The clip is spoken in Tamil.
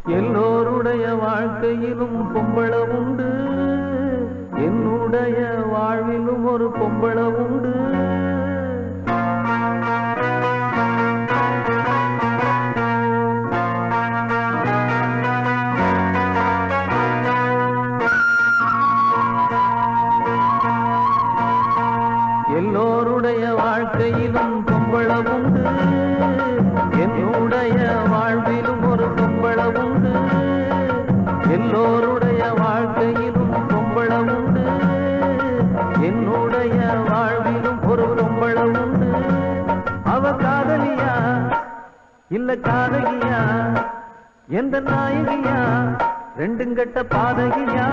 எல்லோருடைய வாழ்க்கையிலும் பொம்பள உண்டு, என்னுடைய வாழ்விலும் ஒரு பொம்பள உண்டு. எல்லோருடைய வாழ்க்கையிலும் பொம்பள உண்டு, என்னுடைய வாழ்விலும் ஒரு பொம்பள உண்டு. எல்லோருடைய வாழ்க்கையிலும் பொம்பள உண்டு, என்னுடைய வாழ்விலும் ஒரு பொம்பள உண்டு. அவ காதலியா இல்ல காதகியா, எந்த நாயகியா, ரெண்டுங்கட்ட பாதகியா?